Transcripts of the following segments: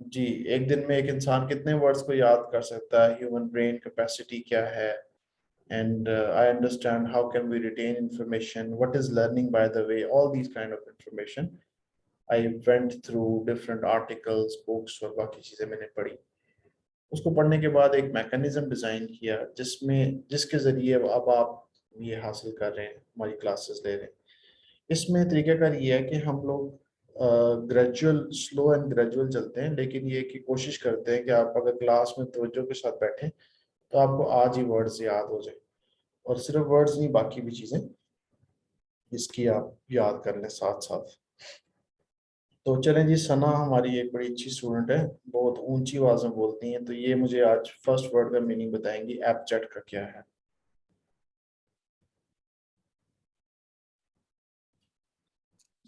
जी, एक दिन में एक इंसान कितने वर्ड्स को याद कर सकता है, ह्यूमन ब्रेन कैपेसिटी क्या है, and I understand how can we retain information, what is learning by the way, all these kind of information I went through different articles, books और बाकी चीज़ें मैंने पढ़ी। उसको पढ़ने के बाद एक मैकेनिज्म डिज़ाइन किया जिसके ज़रिए अब आप ये हासिल कर रहे हैं, हमारी क्लासेस ले रहे हैं। इसमें तरीकाकार ये है कि हम लोग ग्रेजुअल, स्लो एंड ग्रेजुअल चलते हैं, लेकिन ये की कोशिश करते हैं कि आप अगर क्लास में तवज्जो के साथ बैठें तो आपको आज ही वर्ड्स याद हो जाए, और सिर्फ वर्ड्स नहीं, बाकी भी चीज़ें इसकी आप याद कर लें साथ साथ। तो चलें जी, सना हमारी एक बड़ी अच्छी स्टूडेंट है, बहुत ऊंची आवाज़ में बोलती हैं, तो ये मुझे आज फर्स्ट वर्ड का मीनिंग बताएंगी, एब्जेक्ट का क्या है।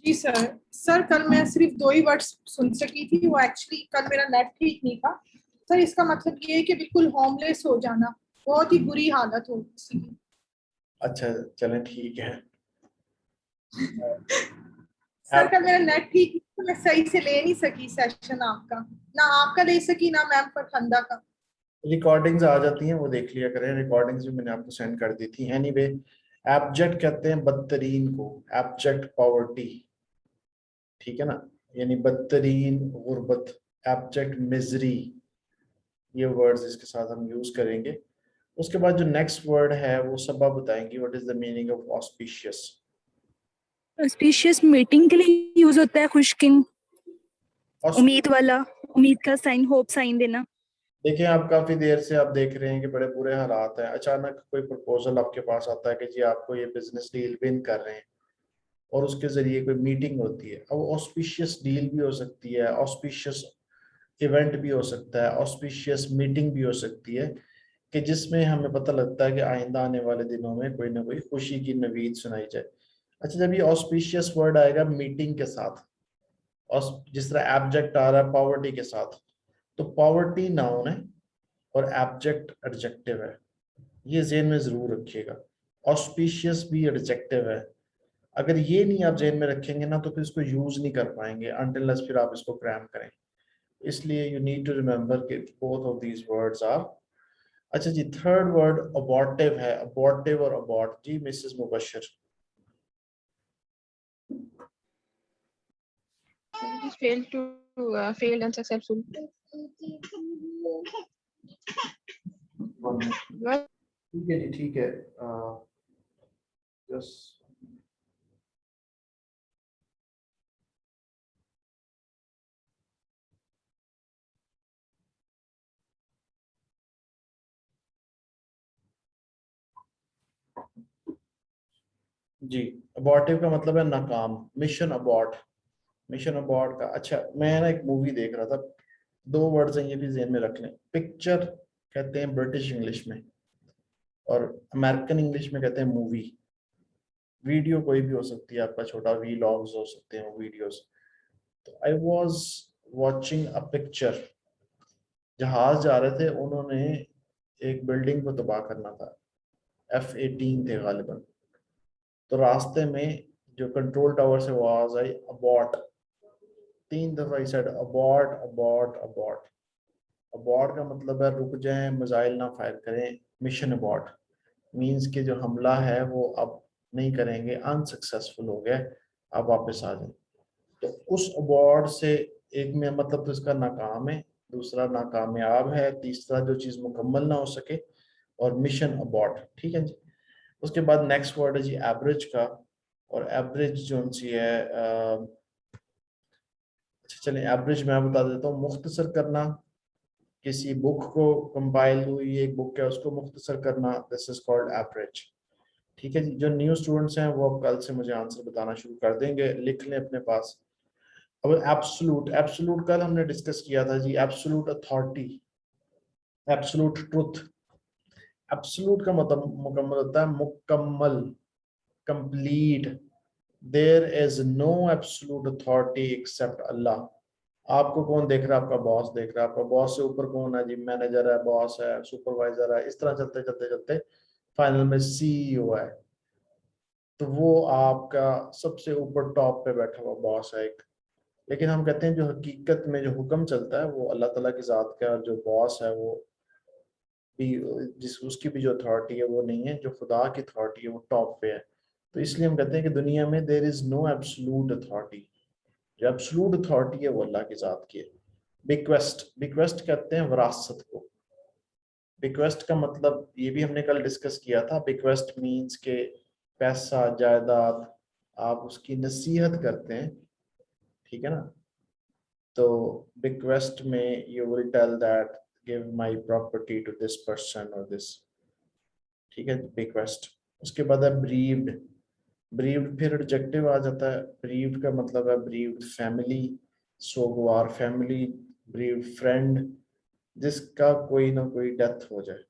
जी सर कल मैं सिर्फ 2 ही वर्ड्स सुन सकी थी, वो एक्चुअली कल मेरा नेट ठीक नहीं था सर। इसका मतलब ये है कि बिल्कुल होमलेस हो जाना, बहुत ही बुरी हालत हो किसी की। अच्छा चलें ठीक है। सर कल मेरा नेट ठीक नहीं था, मैं सही से ले नहीं सकी सेशन आपका, ना आपका ले सकी ना मैम फरखंदा का। रिकॉर्डिंग्स आ जाती हैं, वो देख लिया करें, रिकॉर्डिंग्स भी मैंने आपको सेंड कर दी थी। एनीवे, एब्जेक्ट कहते हैं बदतरीन को, एब्जेक्ट पॉवर्टी, ठीक है ना, यानी बदतरीन गुर्बत, एब्जेक्ट मिजरी, ये वर्ड्स इसके साथ हम यूज करेंगे। उसके बाद जो नेक्स्ट वर्ड है वो सबा बताएंगी, what is the meaning of auspicious. Auspicious meeting के लिए यूज होता है, खुशकिन, उम्मीद वाला, उम्मीद का साइन, होप साइन देना। देखिए, आप काफी देर से आप देख रहे हैं कि बड़े बुरे हालात हैं, अचानक कोई प्रपोजल आपके पास आता है कि जी आपको ये बिजनेस डील विन कर रहे हैं, और उसके जरिए कोई मीटिंग होती है। अब ऑस्पिशियस डील भी हो सकती है, ऑस्पिशियस इवेंट भी हो सकता है, ऑस्पिशियस मीटिंग भी हो सकती है, कि जिसमें हमें पता लगता है कि आइंदा आने वाले दिनों में कोई ना कोई खुशी की नवीद सुनाई जाए। अच्छा, जब ये ऑस्पिशियस वर्ड आएगा मीटिंग के साथ, और जिस तरह एब्जेक्ट आ रहा है पॉवर्टी के साथ, तो पॉवर्टी नाउन है और एब्जेक्ट एडजेक्टिव है, ये जेहन में जरूर रखिएगा। ऑस्पिशियस भी एडजेक्टिव है, अगर ये नहीं आप जेहन में रखेंगे ना तो फिर इसको यूज नहीं कर पाएंगे अनटिल फिर आप इसको क्रैम करें। इसलिए यू नीड टू रिमेंबर कि both of these words are. अच्छा जी, थर्ड वर्ड अबॉर्टिव है, अबॉर्टिव और अबॉर्ट। जी मिसेस मुबशर। failed unsuccessful. ठीक है जी, ठीक है, just जी, अबॉर्टिव का मतलब है नाकाम, मिशन अबॉर्ट, मिशन अबॉर्ट का। अच्छा, मैं ना एक मूवी देख रहा था, 2 वर्ड्स हैं, ये भी जेहन में रख लें। पिक्चर कहते हैं ब्रिटिश इंग्लिश में, और अमेरिकन इंग्लिश में कहते हैं मूवी। वीडियो कोई भी हो सकती है, आपका छोटा वीलॉग्स हो सकते हैं, वो वीडियोस। तो I was watching a picture, जहाज जा रहे थे, उन्होंने एक बिल्डिंग को तबाह करना था, F-18 थे गालिबन। तो रास्ते में जो कंट्रोल टावर से वो आवाज आई, अबॉर्ट, 3 दफा he said abort abort abort. Abort का मतलब है रुक जाएं, मिसाइल ना फायर करें, मिशन अबॉर्ट मींस कि जो हमला है वो अब नहीं करेंगे, अनसक्सेसफुल हो गए, अब वापस आ जाए। तो उस अबॉर्ड से एक में मतलब तो इसका नाकाम है, दूसरा नाकामयाब है, तीसरा जो चीज मुकम्मल ना हो सके, और मिशन अबॉर्ट, ठीक है जी। उसके बाद नेक्स्ट वर्ड है जी एवरेज का, और एवरेज जो सी है अच्छा चलिए एवरेज मैं बता देता हूँ, मुख्तसर करना, किसी बुक को, कंपाइल हुई एक बुक है उसको मुख्तसर करना, दिस इज कॉल्ड एवरेज। ठीक है जी, जो न्यू स्टूडेंट्स हैं वो अब कल से मुझे आंसर बताना शुरू कर देंगे, लिख लें अपने पास। अब एब्सोलूट, एब्सोलूट कल हमने डिस्कस किया था जी, absolute authority, absolute truth. Absolute का मतलब मुकम्मल होता है, मुकम्मल, complete. There is no absolute authority except Allah. आपको कौन देख रहा है? आपका बॉस देख रहा है। आपका बॉस से ऊपर कौन है जी? मैनेजर है, बॉस है, सुपरवाइजर है, इस तरह चलते चलते चलते फाइनल में CEO है। तो वो आपका सबसे ऊपर टॉप पे बैठा हुआ बॉस है एक। लेकिन हम कहते हैं जो हकीकत में जो हुक्म चलता है वो अल्लाह ताला की ज़ात का, और जो बॉस है वो भी, जिस उसकी भी जो अथॉरिटी है वो नहीं है, जो खुदा की अथॉरिटी है वो टॉप पे है। तो इसलिए हम कहते हैं कि दुनिया में there is no absolute authority, जो एब्सोल्यूट अथॉरिटी है वो अल्लाह की ज़ात की है। बिक्वेस्ट, बिक्वेस्ट कहते हैं विरासत को। बिक्वेस्ट का मतलब ये भी हमने कल डिस्कस किया था, बिक्वेस्ट मीन्स के पैसा जायदाद आप उसकी नसीहत करते हैं, ठीक है ना। तो बिक्वेस्ट में you will tell that give my property to this person और दिस, ठीक है, बिक्वेस्ट। उसके बाद है ब्रीव्ड। ब्रीव्ड फिर एडजेक्टिव आ जाता है। ब्रीव्ड का मतलब है ब्रीव्ड फैमिली, सोगवार फैमिली, ब्रीव्ड फ्रेंड, जिसका कोई ना कोई डेथ हो जाए।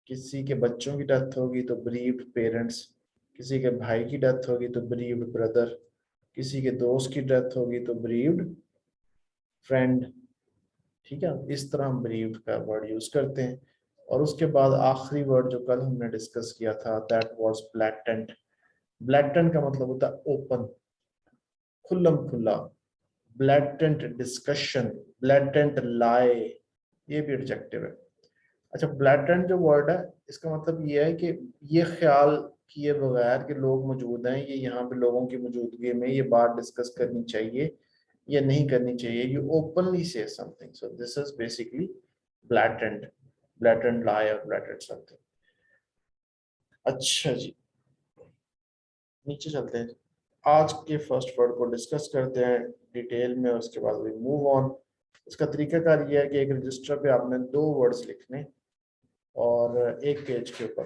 किसी के बच्चों की डेथ होगी तो ब्रीव्ड पेरेंट्स, किसी के भाई की डेथ होगी तो ब्रीव्ड ब्रदर, किसी के दोस्त की डेथ होगी तो ब्रीव्ड फ्रेंड, ठीक है। इस तरह हम ब्रीव्ड का वर्ड यूज करते हैं। और उसके बाद आखिरी वर्ड जो कल हमने डिस्कस किया था, दैट वाज ब्लैटेंट। ब्लैटेंट का मतलब होता है ओपन, खुल्लम खुल्ला। ब्लैटेंट डिस्कशन, ब्लैटेंट लाई, ये भी एडजेक्टिव है। अच्छा, ब्लैटेंट जो वर्ड है इसका मतलब ये है कि ये ख्याल किए बगैर कि लोग मौजूद हैं, ये यहाँ पे लोगों की मौजूदगी में ये बात डिस्कस करनी चाहिए या नहीं करनी चाहिए, you openly say something, so this is basically blatant, blatant lie और ब्लैटेंट समथिंग। अच्छा जी, नीचे चलते हैं, आज के फर्स्ट वर्ड को डिस्कस करते हैं डिटेल में, उसके बाद वी मूव ऑन। इसका तरीकाकार ये है कि एक रजिस्टर पे आपने 2 वर्ड्स लिखने और एक पेज के ऊपर,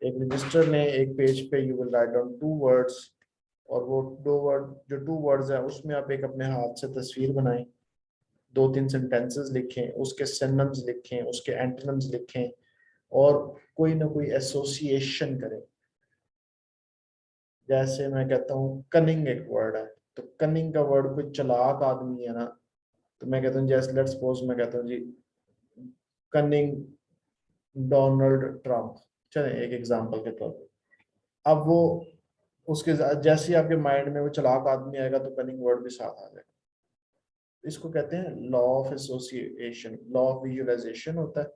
एक रजिस्टर ने एक पेज पे you will write down 2 words, और वो 2 वर्ड जो 2 वर्ड्स है उसमें आप एक अपने हाथ से तस्वीर बनाएं, 2-3 सेंटेंसेस लिखें, उसके सिनोनिम्स लिखें, उसके एंटोनिम्स लिखें, और कोई ना कोई एसोसिएशन करें। जैसे मैं कहता हूँ कनिंग एक वर्ड है, तो कनिंग का वर्ड कोई चालाक आदमी है ना, तो मैं कहता हूँ जैसे लेट्स सपोज मैं कहता हूँ जी कनिंग डोनाल्ड ट्रंप, चले एक एग्जांपल के तौर पे। अब वो उसके जैसे ही आपके माइंड में वो चालाक आदमी आएगा तो कनिंग वर्ड भी साथ आ जाएगा। इसको कहते हैं law of association, law of visualisation होता है,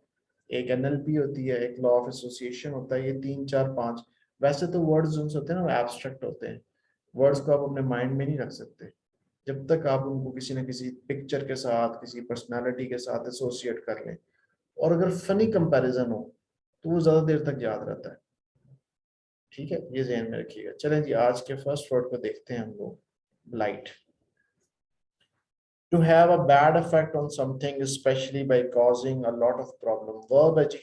एक एनएलपी होती है, एक लॉ ऑफ एसोसिएशन होता है, ये 3 4 5। वैसे तो वर्ड्स जो होते हैं ना वो एब्स्ट्रैक्ट होते हैं, वर्ड्स को आप अपने माइंड में नहीं रख सकते जब तक आप उनको किसी न किसी पिक्चर के साथ, किसी पर्सनालिटी के साथ एसोसिएट कर लें, और अगर फनी कंपैरिजन हो तो वो ज्यादा देर तक याद रहता है, ठीक है, ये ध्यान में रखिएगा। चलें जी, आज के फर्स्ट वर्ड को देखते हैं हम लोग, blight. To have a bad effect on something, especially by causing a lot of problem. Verb है जी,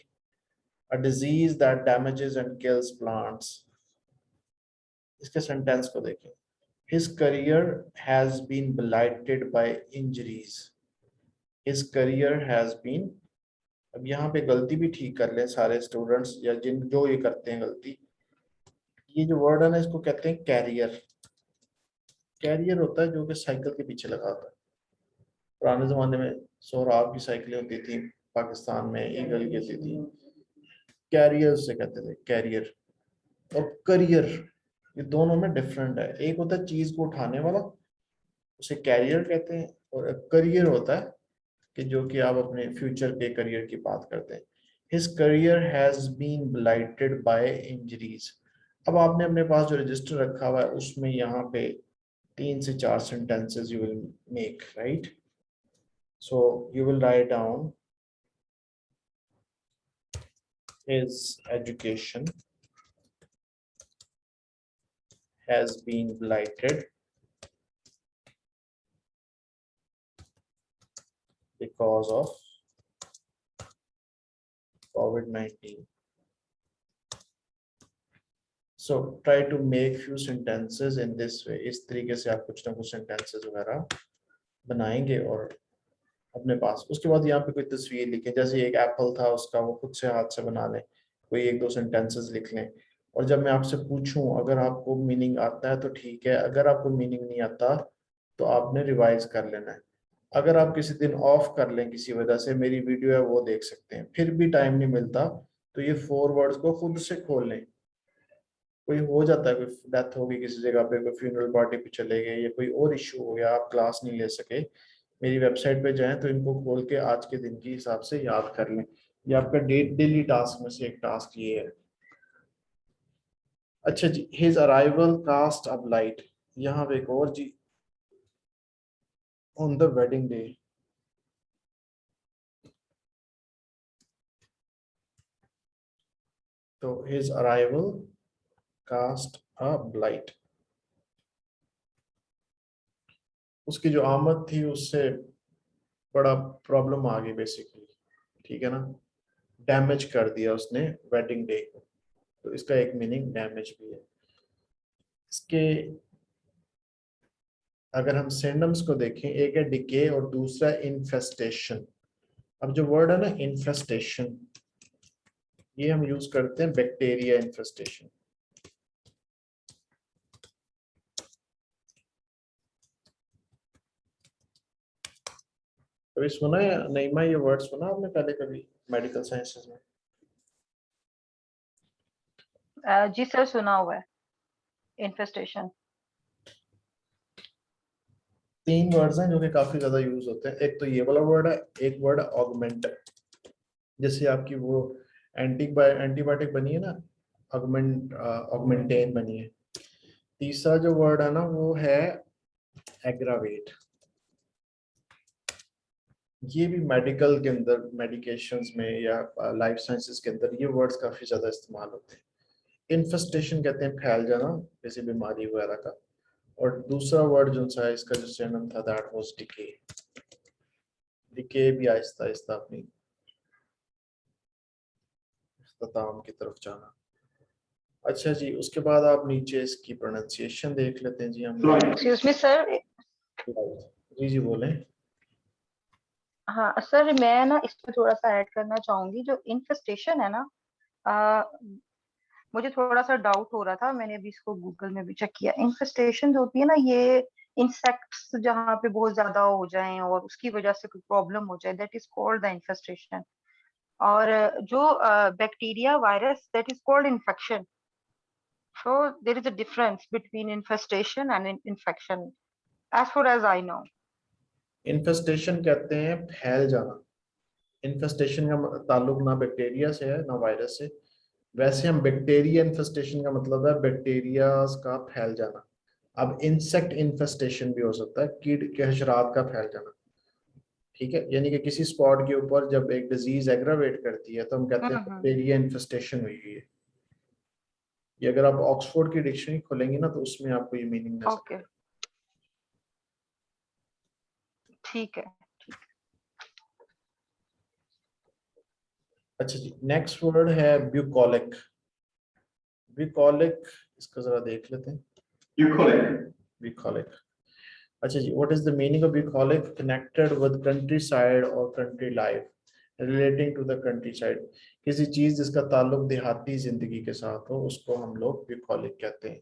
a disease that damages and kills plants. इसके सेंटेंस को देखें, his career has been blighted by injuries. His career has been, अब यहाँ पे गलती भी ठीक कर लें सारे स्टूडेंट्स या जिन जो ये करते हैं गलती, ये जो वर्ड है ना इसको कहते हैं कैरियर। कैरियर होता है जो कि साइकिल के पीछे लगा होता है। पुराने जमाने में सोहराब की साइकिलें होती थी, पाकिस्तान में ईगल की होती थी, कैरियर से कहते थे, कैरियर और करियर, ये दोनों में डिफरेंट है। एक होता है चीज को उठाने वाला, उसे कैरियर कहते हैं, और करियर होता है कि जो कि आप अपने फ्यूचर के करियर की बात करते हैं। His career has been blighted by injuries. अब आपने अपने पास जो रजिस्टर रखा हुआ है उसमें यहाँ पे 3 से 4 sentences you will make, right? So you will write down his education has been blighted because of COVID-19. So try to make few sentences in this way. इस तरीके से आप कुछ ना कुछ sentences वगैरह बनाएंगे और अपने पास, उसके बाद यहाँ पे कोई तस्वीर लिखें, जैसे एक एप्पल था उसका वो खुद से हाथ से बना लें, कोई 1-2 सेंटेंसेस लिख लें, और जब मैं आपसे पूछूं अगर आपको मीनिंग आता है तो ठीक है, अगर आपको मीनिंग नहीं आता तो आपने रिवाइज कर लेना है। अगर आप किसी दिन ऑफ कर लें किसी वजह से, मेरी वीडियो है वो देख सकते हैं, फिर भी टाइम नहीं मिलता तो ये 4 वर्ड्स को खुद से खोल लें, कोई हो जाता है, कोई डेथ हो गई किसी जगह पे, कोई फ्यूनरल पार्टी पे चले गए या कोई और इशू हो गया, आप क्लास नहीं ले सके, मेरी वेबसाइट पे जाएं तो इनको खोल के आज के दिन के हिसाब से याद कर लें। ये आपका डेली टास्क में से एक टास्क ये है। अच्छा जी, his arrival cast a blight, यहाँ पे एक और जी, ऑन द वेडिंग डे, तो his arrival cast a blight, उसकी जो आमद थी उससे बड़ा प्रॉब्लम आ गई बेसिकली, ठीक है ना, डैमेज कर दिया उसने वेडिंग डे को, तो इसका एक मीनिंग डैमेज भी है। इसके अगर हम सिनोनिम्स को देखें, एक है डिके और दूसरा इन्फेस्टेशन। अब जो वर्ड है ना इन्फेस्टेशन, ये हम यूज करते हैं बैक्टीरिया इन्फेस्टेशन। कभी सुना है नईमा, ये वर्ड सुना आपने पहले कभी मेडिकल साइंसेज में? जी सर, सुना हुआ है इन्फेस्टेशन। तीन वर्ड्स हैं जो कि काफी ज्यादा यूज होते हैं। एक तो ये वाला वर्ड है, एक वर्ड है ऑगमेंट, जैसे आपकी वो एंटीबायोटिक बनी है ना, ऑगमेंटेन बनी है। तीसरा जो वर्ड है ना वो है एग्रावेट। ये भी मेडिकल के अंदर, मेडिकेशंस में या लाइफ साइंसेस के अंदर ये वर्ड्स काफी ज्यादा इस्तेमाल होते हैं। इन्फेस्टेशन कहते हैं फैल जाना किसी बीमारी वगैरह का, और दूसरा वर्ड जो सा है इसका जो सिनोनिम था दैट वाज डिके। डिके भी आहिस्ता आहिस्ता अपनी इख्तिताम की तरफ जाना। अच्छा जी, उसके बाद आप नीचे इसकी प्रोनाउंसिएशन देख लेते हैं जी हम। Excuse me sir. जी जी बोलें। हाँ सर, मैं ना इसमें थोड़ा सा ऐड करना चाहूंगी। जो इन्फेस्टेशन है ना, आ, मुझे थोड़ा सा डाउट हो रहा था, मैंने अभी इसको गूगल में भी चेक किया। इन्फेस्टेशन जो होती है ना, ये इंसेक्ट्स जहाँ पे बहुत ज्यादा हो जाएं और उसकी वजह से कोई प्रॉब्लम हो जाए, that is called the infestation. और जो bacteria virus, that is called infection. So there is a difference between infestation and infection, as far as I know. Infestation कहते हैं फैल जाना। इन्फेस्टेशन का ताल्लुक ना बैक्टीरिया से है ना वायरस से। वैसे हम बैक्टीरिया इन्फेस्टेशन का मतलब है बैक्टीरिया का फैल जाना। अब इंसेक्ट इन्फेस्टेशन भी हो सकता है, कीट के हशरात का फैल जाना, ठीक है। यानी कि किसी स्पॉट के ऊपर जब एक डिजीज एग्रावेट करती है तो हम कहते हैं बैक्टीरिया इन्फेस्टेशन हुई है। ये अगर आप ऑक्सफोर्ड की डिक्शनरी खोलेंगे ना तो उसमें आपको ये मीनिंग नजर ओके, ठीक है। अच्छा जी, नेक्स्ट वर्ड है ब्यूकोलिक। ब्यूकोलिक, इसको जरा देख लेते हैं। Bucolic, bucolic. अच्छा जी, what is the meaning of bucolic? Connected with countryside और country life, relating to the countryside. किसी चीज जिसका ताल्लुक देहाती जिंदगी के साथ हो उसको हम लोग ब्यूकोलिक कहते हैं।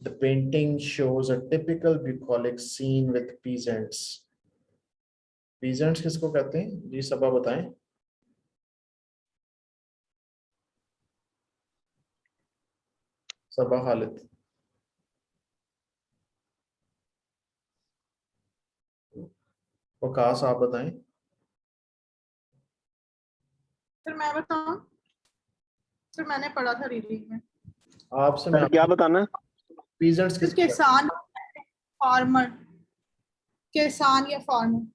The painting shows a typical bucolic scene with peasants. Peasants किसको कहते हैं जी, सबा बताएं। सबा खालिद। वकास आप बताएं। फिर मैं बताऊं? फिर मैंने पढ़ा था रीडिंग में। आपसे मैं क्या बताना? पीजेंट्स फिर किसको कहते किसान, फार्मर, किसान या फार्मर। हैं?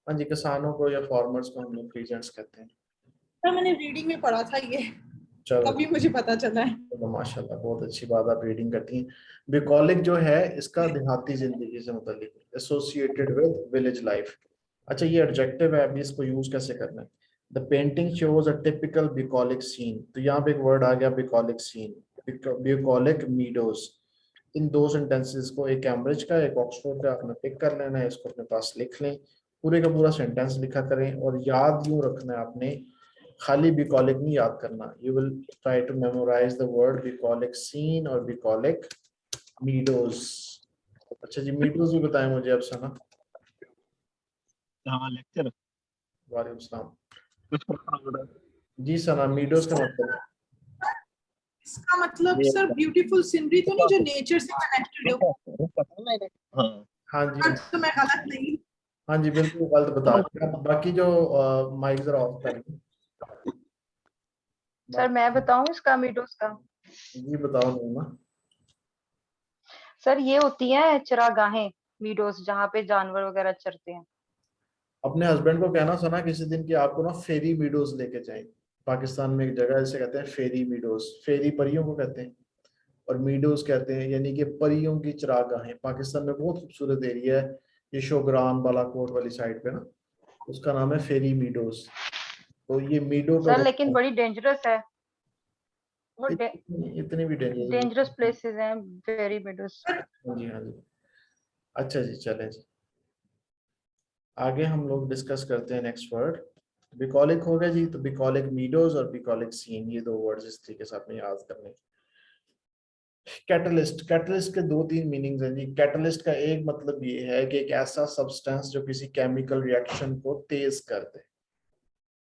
हाँ जी, किसानों को या फार्मर्स को हम लोग पीजेंट्स कहते हैं। तो मैंने रीडिंग में पढ़ा था ये, चलो, तभी मुझे पता चला है। तो माशाल्लाह बहुत अच्छी बात, आप रीडिंग करती हैं। बुकॉलिक जो है इसका देहाती जिंदगी से मुतालिक, एसोसिएटेड विद विलेज लाइफ। अच्छा, ये एडजेक्टिव है, अभी इसको यूज कैसे करना है। The painting shows a typical bucolic scene, तो यहाँ पे एक वर्ड आ गया बुकॉलिक सीन, बुकॉलिक मीडोज। इन दो सेंटेंसेस को, एक कैम्ब्रिज का एक ऑक्सफोर्ड का, आपने पिक कर लेना है, इसको अपने पास लिख लें, पूरे का पूरा सेंटेंस लिखा करें और याद यूं रखना है आपने, खाली बुकॉलिक नहीं याद करना। You will try to memorise the word bucolic scene और बुकॉलिक मीडोज। अच्छा जी, मीडोज भी बताएं मुझे अब सना। हाँ, लेक्चर वालेकुम सलाम। कुछ पढ़ा। जी सना, मीडोज का मतलब इसका मतलब सर ब्यूटीफुल सीनरी तो नहीं, जो नेचर से कनेक्टेड हो? हाँ जी, तो मैं गलत नहीं? हाँ जी, बिल्कुल गलत बता रहे हैं। बाकी जो माइक जरा ऑफ कर लें। सर मैं बताऊं इसका मीडोज का? जी बताओ नीमा। सर ये होती है चरागाहें, मीडोज, जहाँ पे जानवर वगैरह चरते हैं। अपने हस्बैंड को कहना सुना किसी दिन कि आपको ना फेरी मीडोज लेके जाएं। पाकिस्तान में एक जगह है जिसे कहते हैं फेरी मीडोज। फेरी परियों को कहते हैं और मीडोज कहते हैं, यानी कि परियों की चरागाहें। पाकिस्तान में बहुत खूबसूरत एरिया है ये, शोग्रान बालाकोट वाली साइड पे ना, उसका नाम है फेरी मीडोज। तो ये मीडो का सर लेकिन बड़ी डेंजरस है, वो इतनी भी डेंजर। डेंजरस प्लेसेस हैं वेरी मीडोज। हाँ जी, हाँ जी। अच्छा जी, चले जी आगे हम लोग डिस्कस करते हैं नेक्स्ट वर्ड। बिकॉलिक हो गया जी, तो बिकॉलिक मीडोज और बिकॉलिक सीन, ये दो वर्ड्स इस तरीके से आपने याद करने। कैटलिस्ट, कैटलिस्ट के दो तीन मीनिंग्स हैं जी। कैटलिस्ट का एक मतलब ये है कि एक ऐसा सब्सटेंस जो किसी केमिकल रिएक्शन को तेज कर दे।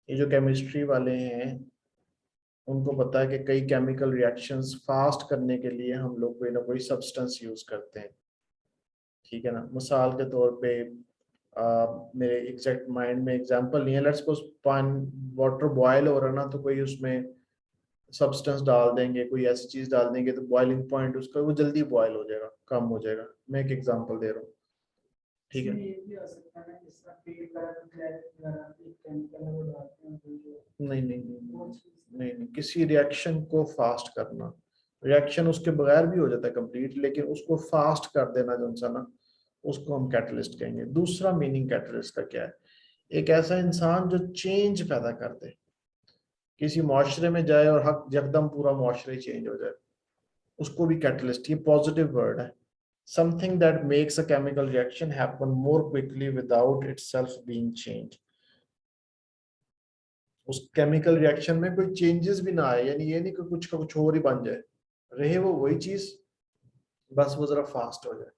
ये जो केमिस्ट्री वाले हैं उनको पता है कि कई केमिकल रिएक्शंस फास्ट करने के लिए हम लोग कोई ना कोई सब्सटेंस यूज करते हैं, ठीक है ना। मिसाल के तौर पे मेरे एग्जैक्ट माइंड में एग्जांपल नहीं है, लेट्स सपोज पानी वाटर बॉयल हो रहा है ना, तो कोई उसमें सब्सटेंस डाल देंगे, कोई ऐसी चीज डाल देंगे तो बॉइलिंग पॉइंट उसका वो जल्दी बॉयल हो जाएगा, कम हो जाएगा। मैं एक एग्जांपल दे रहा हूँ, ठीक है। नहीं नहीं नहीं नहीं नहीं, किसी रिएक्शन को फास्ट करना, रिएक्शन उसके बगैर भी हो जाता है कंप्लीट, लेकिन उसको फास्ट कर देना जो सा ना, उसको हम कैटलिस्ट कहेंगे। दूसरा मीनिंग कैटलिस्ट का क्या है? एक ऐसा इंसान जो चेंज पैदा कर दे, किसी मुआशरे में जाए और हक यकदम पूरा मुआशरा ही चेंज हो जाए, उसको भी कैटलिस्ट, ये पॉजिटिव वर्ड है। Something that makes a chemical reaction happen more quickly without itself being change. उस केमिकल रिएक्शन में कोई चेंजेस भी ना आए, यानी ये नहीं कि कुछ का कुछ और ही बन जाए, रहे वो वही चीज, बस वो जरा फास्ट हो जाए।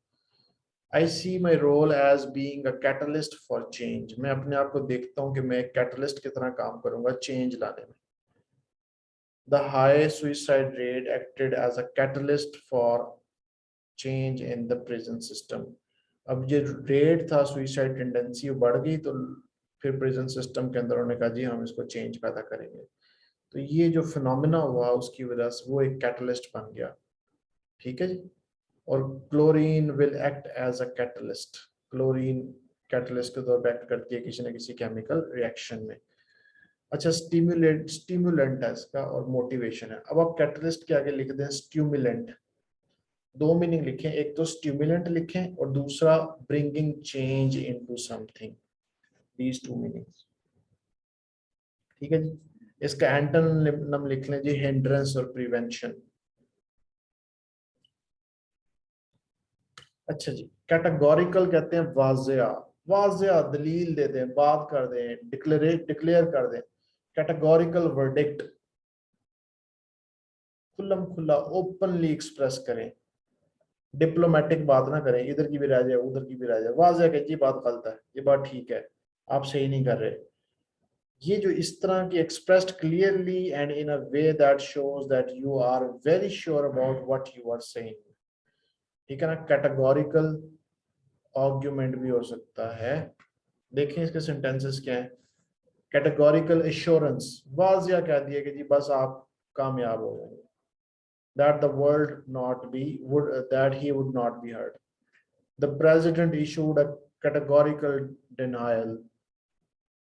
I see my role as being a catalyst for change. मैं अपने आप को देखता हूँ कि मैं एक कैटलिस्ट की तरह काम करूंगा चेंज लाने में। The high suicide rate acted as a catalyst for change in the prison system. अब ये रेट था सुइसाइड टेंडेंसी वो बढ़ गई, तो फिर प्रिजन सिस्टम के अंदर उन्होंने कहा जी हम इसको चेंज पैदा करेंगे। तो ये जो फिनोमिना हुआ उसकी वजह से वो एक कैटलिस्ट बन गया, ठीक है जी। और chlorine will act as a catalyst, chlorine catalyst के तौर पर एक्ट करती है किसी न किसी केमिकल रिएक्शन में। अच्छा, स्टिमुलेंट है इसका और मोटिवेशन है। अब आप कैटलिस्ट के आगे लिख दें स्टिमुलेंट, दो मीनिंग लिखें, एक तो स्टिमुलेंट लिखें और दूसरा bringing change into something, these two meanings, ठीक है जी। इसका एंटोनिम लिख लें जी, हिंड्रेंस और प्रिवेंशन। अच्छा जी, कैटेगोरिकल कहते हैं वाजिया, वाजिया दलील दे दें, बात कर दें, डिक्लेयर कर दें। कैटेगोरिकल वर्डिक्ट, खुल्लम खुल्ला ओपनली एक्सप्रेस करें, डिप्लोमेटिक बात ना करें, इधर की भी रह जाए उधर की भी रह जाए, वाज़ह कहें ये बात गलत है, ये बात ठीक है, आप सही नहीं कर रहे। ये जो इस तरह की expressed clearly and in a way that shows that you are very sure about what you are saying, ठीक है ना। कैटेगोरिकल आर्ग्यूमेंट भी हो सकता है। देखें इसके सेंटेंसेस क्या है। कैटेगोरिकल एश्योरेंस, वाज़ह कह दिया कि जी बस आप कामयाब हो जाएंगे, that the world not be would that he would not be hurt. The president issued a categorical denial.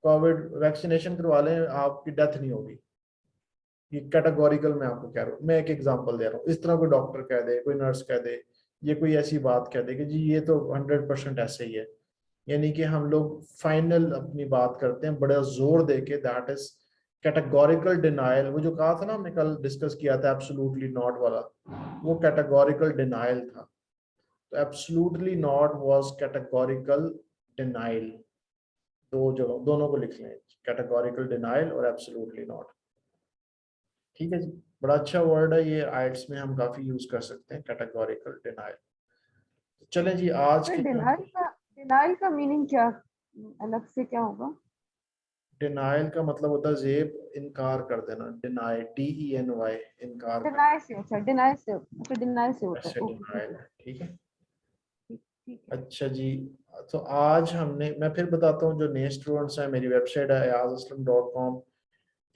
Covid vaccination करवा लें आपकी डेथ नहीं होगी, ये कैटेगोरिकल मैं आपको कह रहा हूँ। मैं एक एग्जांपल दे रहा हूँ, इस तरह कोई डॉक्टर कह दे, कोई नर्स कह दे, ये कोई ऐसी बात कह दे कि जी ये तो 100% ऐसे ही है, यानी कि हम लोग फाइनल अपनी बात करते हैं बड़ा जोर दे के, दैट इज कैटेगोरिकल डिनायल। वो जो कहा था ना हमने कल डिस्कस किया था एब्सोल्युटली नॉट वाला, वो कैटेगोरिकल डिनायल था। तो absolutely not was categorical denial, दो जगह दोनों को लिख लें, कैटेगोरिकल डिनायल और एब्सोल्युटली नॉट, ठीक है जी। बड़ा अच्छा वर्ड है ये, आइट्स में हम काफी यूज कर सकते हैं कैटेगोरिकल डिनायल। चलें जी आज के डिनाइल का मीनिंग क्या अलग से क्या होगा? डिनाइल का मतलब होता है ज़ेब, इनकार कर देना, डिनाई, DENY, इनकार कर, डिनाई से, अच्छा डिनाई से, अच्छा डिनाई से होता है, ऐसे ओके डिनाइल है, ठीक है। ठीक है। अच्छा जी, तो आज हमने, मैं फिर बताता हूँ, जो नए स्टूडेंट्स हैं, मेरी वेबसाइट है ayazaslam.com,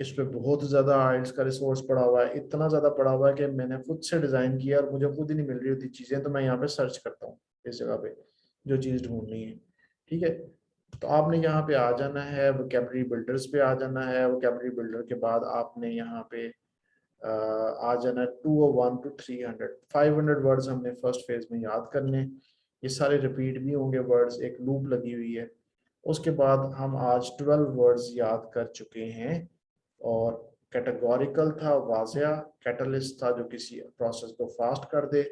इस पे बहुत ज़्यादा आइल्स का रिसोर्स पड़ा हुआ है, इतना ज़्यादा पड़ा हुआ है कि मैंने खुद से डिज़ाइन किया और मुझे खुद ही नहीं मिल रही होती चीज़ें, तो मैं यहाँ पे सर्च करता हूँ इस जगह पे जो चीज़ ढूंढनी है, ठीक है। तो आपने यहाँ पे आ जाना है, वोकैबुलरी बिल्डर्स पे आ जाना है, वोकैबुलरी बिल्डर के बाद आपने यहाँ पे आ जाना है 201 to 300, 500 वर्ड्स हमने फर्स्ट फेज में याद करने, ये सारे रिपीट भी होंगे वर्ड्स, एक लूप लगी हुई है। उसके बाद हम आज 12 वर्ड्स याद कर चुके हैं, और कैटेगोरिकल था वाज़िया, कैटलिस्ट था जो किसी प्रोसेस को फास्ट कर दे,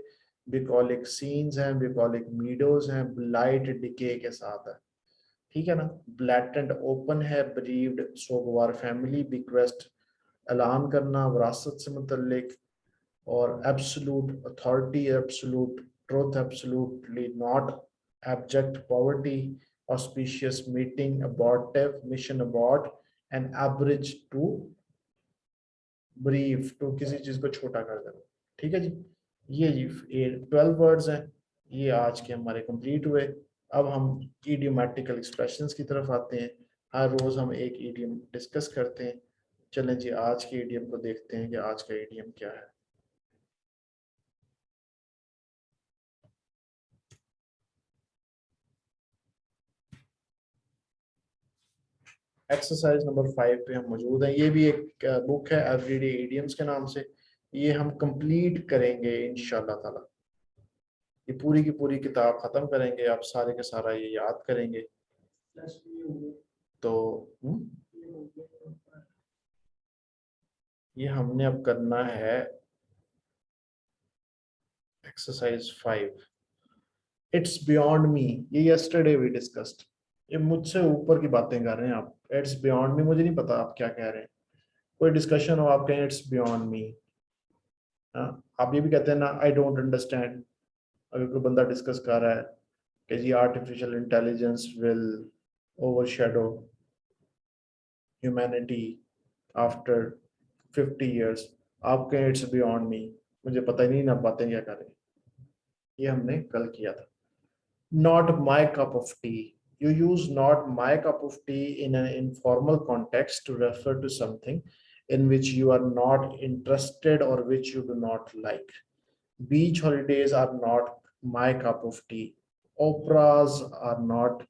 बिकॉलिक सीन्स हैं, बिकॉलिक मीडोज हैं, ब्लाइट डिके के साथ है, ठीक है ना। ब्लैटेंट ओपन है, ब्रीव्ड सोगवार फैमिली, बिक्वेस्ट ऐलान करना विरासत से मुतल्लिक, और absolute authority, absolute truth, absolutely not, abject poverty, auspicious meeting, abortive mission, abort, and average to brief, to किसी चीज को छोटा कर देना, ठीक है जी। ये जी 12 वर्ड्स हैं, ये आज के हमारे कंप्लीट हुए। अब हम इडियोमैटिकल एक्सप्रेशंस की तरफ आते हैं, हर रोज हम एक इडियम डिस्कस करते हैं। चलें जी, आज के इडियम को देखते हैं कि आज का इडियम क्या है। एक्सरसाइज नंबर 5 पे हम मौजूद हैं, ये भी एक बुक है एवरीडे इडियम्स के नाम से, ये हम कंप्लीट करेंगे इंशाल्लाह ताला, ये पूरी की पूरी किताब खत्म करेंगे, आप सारे के सारा ये याद करेंगे। तो ये हमने अब करना है एक्सरसाइज 5, इट्स बियॉन्ड मी, ये यस्टरडे वी डिस्कस्ड, ये मुझसे ऊपर की बातें कर रहे हैं आप, इट्स बियॉन्ड मी, मुझे नहीं पता आप क्या कह रहे हैं, कोई डिस्कशन हो आप कहें इट्स बियॉन्ड मी, आप ये भी कहते हैं ना आई डोंट अंडरस्टैंड, अगर कोई बंदा डिस्कस कर रहा है कि जी artificial intelligence will overshadow humanity after 50 years, आप कहें इट्स बियॉन्ड मी, मुझे पता ही नहीं ना बातें क्या कर रहे हैं, ये हमने कल किया था। Not my cup of tea, you use not my cup of tea in an informal context to refer to something in which you are not interested or which you do not like. Beach holidays are not my cup of tea, operas are not,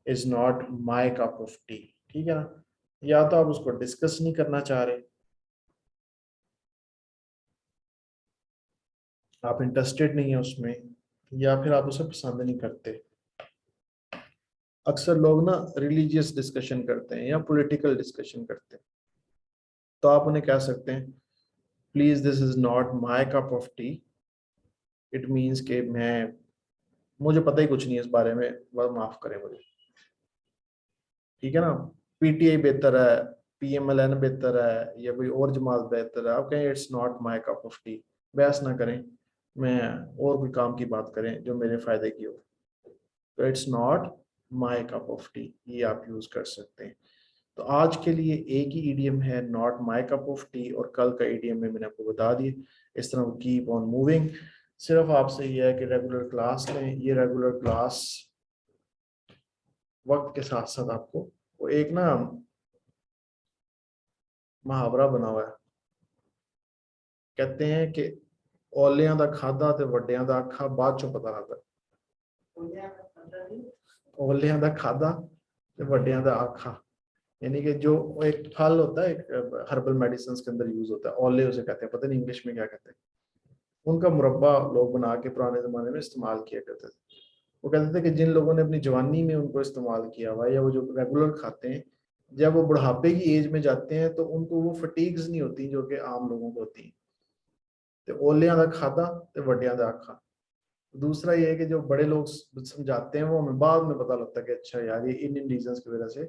is not my cup of tea, ठीक है ना। या तो आप उसको discuss नहीं करना चाह रहे, आप इंटरेस्टेड नहीं है उसमें, या फिर आप उसे पसंद नहीं करते। अक्सर लोग ना रिलीजियस डिस्कशन करते हैं या पॉलिटिकल डिस्कशन करते हैं, तो आप उन्हें कह सकते हैं please this is not my cup of T, it means कि मुझे पता ही कुछ नहीं है इस बारे में, वह माफ करें मुझे, ठीक है ना। पीटीआई बेहतर है, PMLN बेहतर है, या कोई और जमात बेहतर है, आप कहें it's not my cup of T, बहस ना करें, मैं और कोई काम की बात करें जो मेरे फायदे की हो, तो it's not my cup of T, ये आप यूज कर सकते हैं। तो आज के लिए एक ही ईडीएम है not my cup of T, और कल का ईडीएम में मैंने आपको बता दिए। इस तरह कीप ऑन मूविंग, सिर्फ आपसे ये है कि रेगुलर क्लास लें, ये रेगुलर क्लास वक्त के साथ साथ आपको, वो एक ना मुहावरा बना हुआ है, कहते हैं कि औलियां दा खादा ते वड्डियां दा आखा बाद चों पता लगदा, औलियां दा खादा ते वड्डियां दा आखा, यानी कि जो एक फल होता है, एक हर्बल मेडिसिन के अंदर यूज होता है, औले उसे कहते हैं, पता नहीं इंग्लिश में क्या कहते हैं, उनका मुरब्बा लोग बना के पुराने जमाने में इस्तेमाल किया करते थे। वो कहते थे कि जिन लोगों ने अपनी जवानी में उनको इस्तेमाल किया हुआ, या वो जो रेगुलर खाते हैं, जब वो बुढ़ापे की एज में जाते हैं तो उनको वो फटीग्स नहीं होती जो कि आम लोगों को होती हैं। तो ओलियां दा खादा ते वड्डियां दा आखा। दूसरा ये है कि जो बड़े लोग समझाते हैं वो हमें बाद में पता लगता है कि अच्छा यार ये इन रीजंस की वजह से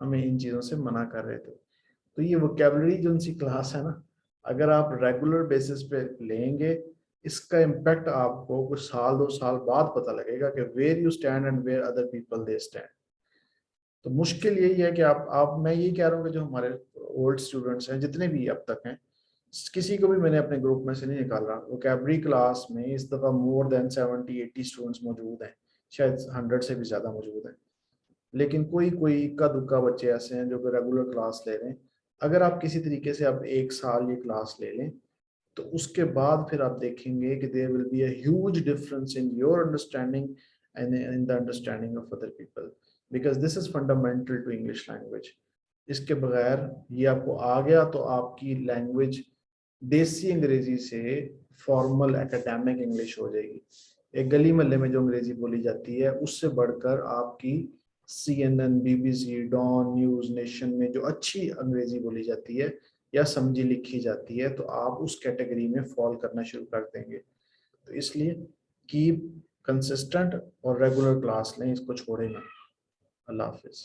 हमें इन चीज़ों से मना कर रहे थे। तो ये वोकैबुलरी जो उनकी क्लास है ना, अगर आप रेगुलर बेसिस पे लेंगे, इसका इम्पैक्ट आपको कुछ साल 2 साल बाद पता लगेगा कि where you stand and where other people they stand. तो मुश्किल यही है कि आप मैं यही कह रहा हूँ कि जो हमारे ओल्ड स्टूडेंट्स हैं जितने भी अब तक हैं, किसी को भी मैंने अपने ग्रुप में से नहीं निकाल रहा, वोकैबुलरी क्लास में इस दफ़ा मोर देन 70-80 स्टूडेंट्स मौजूद हैं, शायद 100 से भी ज़्यादा मौजूद हैं, लेकिन कोई कोई इक्का दुक्का बच्चे ऐसे हैं जो कि रेगुलर क्लास ले रहे हैं। अगर आप किसी तरीके से आप 1 साल ये क्लास ले लें तो उसके बाद फिर आप देखेंगे कि there will be a huge difference in your understanding and in the understanding of other people, because this is fundamental to English language. इसके बगैर ये आपको आ गया तो आपकी लैंग्वेज देसी अंग्रेजी से फॉर्मल एकेडमिक इंग्लिश हो जाएगी। एक गली मोहल्ले में जो अंग्रेजी बोली जाती है उससे बढ़कर आपकी CNN, BBC, डॉन, न्यूज नेशन में जो अच्छी अंग्रेजी बोली जाती है या समझी लिखी जाती है, तो आप उस कैटेगरी में फॉल करना शुरू कर देंगे। तो इसलिए कीप कंसिस्टेंट और रेगुलर क्लास लें, इसको छोड़े ना। अल्लाह हाफिज।